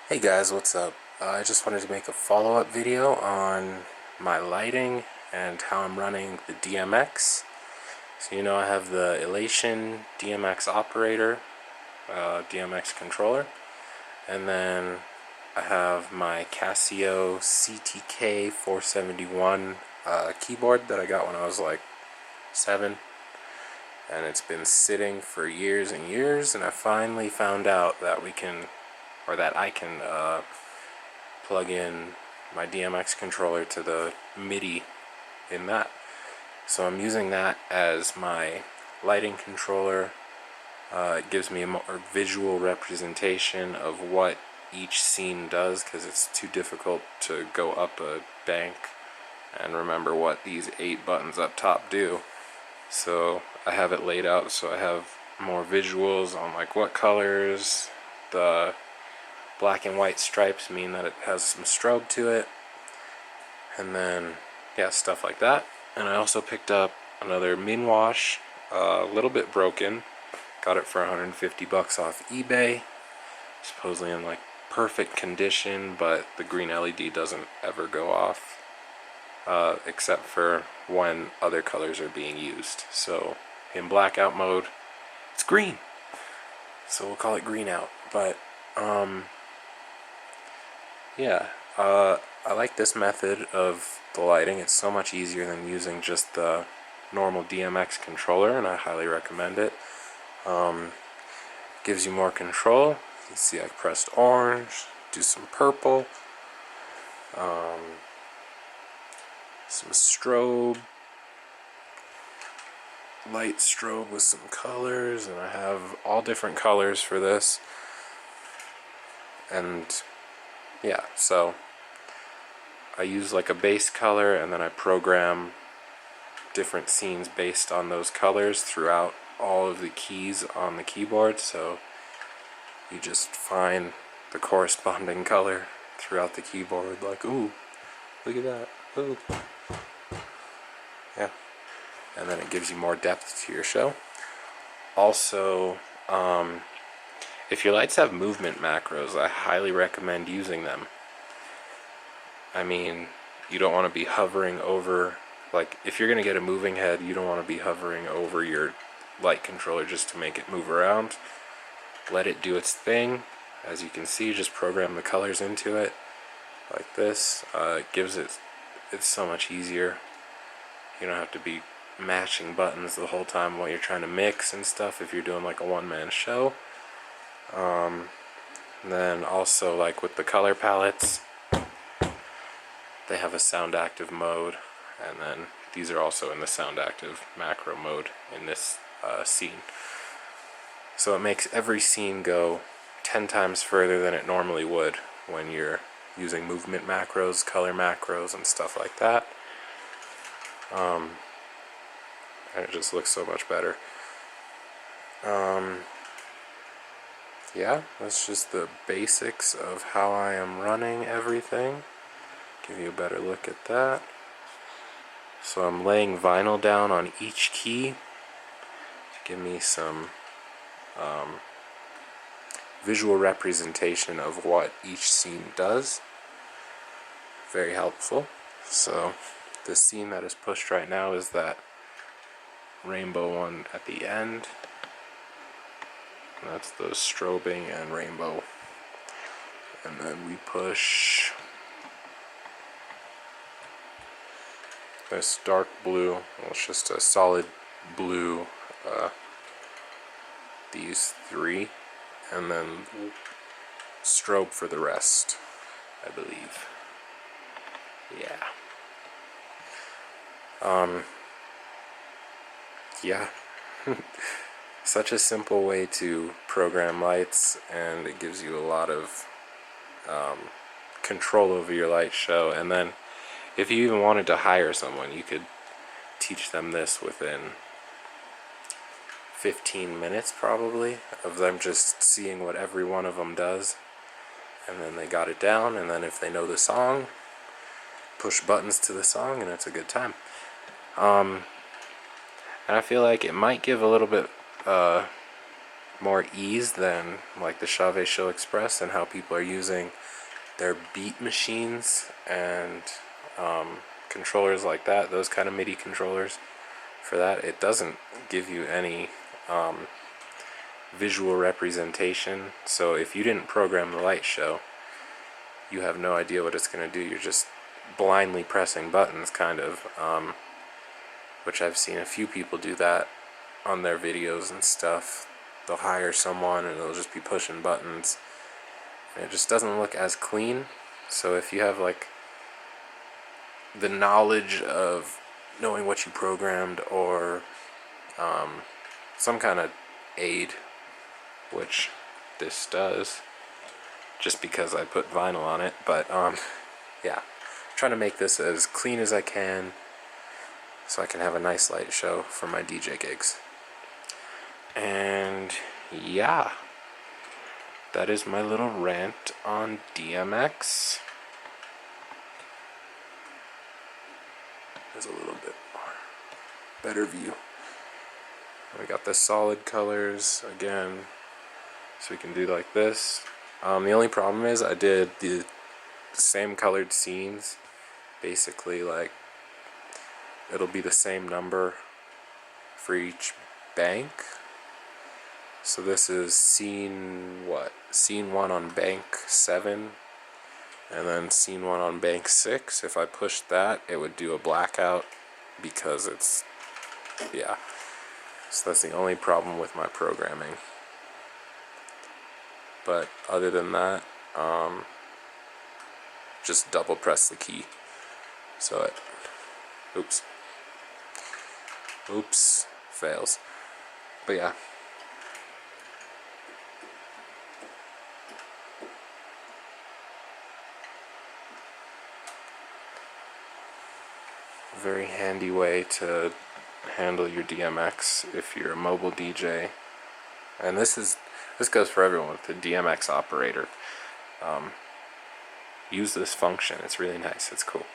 Hey guys, what's up? I just wanted to make a follow-up video on my lighting and how I'm running the DMX. So I have the Elation DMX operator, DMX controller, and then I have my Casio CTK 471 keyboard that I got when I was like 7, and it's been sitting for years and years, and I finally found out that I can plug in my DMX controller to the Midi in that. So I'm using that as my lighting controller. It gives me a more visual representation of what each scene does, because it's too difficult to go up a bank and remember what these 8 buttons up top do. So I have it laid out so I have more visuals on like what colors. The black and white stripes mean that it has some strobe to it, and then yeah, stuff like that. And I also picked up another min wash, a little bit broken. Got it for 150 bucks off eBay, supposedly in like perfect condition, but the green LED doesn't ever go off, except for when other colors are being used. So in blackout mode it's green, so we'll call it green out. But yeah, I like this method of the lighting. It's so much easier than using just the normal DMX controller, and I highly recommend it. Gives you more control. You can see I pressed orange, do some purple, some strobe, light strobe with some colors, and I have all different colors for this. And yeah, so I use like a base color, and then I program different scenes based on those colors throughout all of the keys on the keyboard. So you just find the corresponding color throughout the keyboard, like, ooh, look at that, ooh. Yeah, and then it gives you more depth to your show. Also, if your lights have movement macros, I highly recommend using them. I mean, you don't want to be hovering over, like, if you're going to get a moving head, you don't want to be hovering over your light controller just to make it move around. Let it do its thing. As you can see, just program the colors into it like this. It gives it's so much easier. You don't have to be matching buttons the whole time while you're trying to mix and stuff if you're doing like a one-man show. And then also, like with the color palettes, they have a sound active mode, and then these are also in the sound active macro mode in this scene. So it makes every scene go 10 times further than it normally would when you're using movement macros, color macros, and stuff like that. And it just looks so much better. Yeah, that's just the basics of how I am running everything. Give you a better look at that. So I'm laying vinyl down on each key to give me some visual representation of what each scene does. Very helpful. So the scene that is pushed right now is that rainbow one at the end. And that's the strobing and rainbow. And then we push this dark blue. Well, it's just a solid blue. These 3, and then strobe for the rest, I believe. Yeah. Yeah. Such a simple way to program lights, and it gives you a lot of control over your light show. And then if you even wanted to hire someone, you could teach them this within 15 minutes probably, of them just seeing what every one of them does, and then they got it down. And then if they know the song, push buttons to the song, and it's a good time. And I feel like it might give a little bit more ease than like the Chave Show Express and how people are using their beat machines and controllers like that, those kind of MIDI controllers for that. It doesn't give you any visual representation, so if you didn't program the light show, you have no idea what it's going to do. You're just blindly pressing buttons, kind of, which I've seen a few people do that on their videos and stuff. They'll hire someone and they'll just be pushing buttons, and it just doesn't look as clean. So if you have like the knowledge of knowing what you programmed, or some kind of aid, which this does, just because I put vinyl on it, but yeah, I'm trying to make this as clean as I can so I can have a nice light show for my DJ gigs. And yeah, that is my little rant on DMX. There's a little bit more better view. We got the solid colors again, so we can do like this. The only problem is I did the same colored scenes, basically, like it'll be the same number for each bank. So this is scene 1 on bank 7, and then scene 1 on bank 6. If I pushed that, it would do a blackout because it's, yeah. So that's the only problem with my programming. But other than that, just double press the key. So it, oops, fails. But yeah. Very handy way to handle your DMX if you're a mobile DJ. And this goes for everyone with the DMX operator. Use this function. It's really nice. It's cool.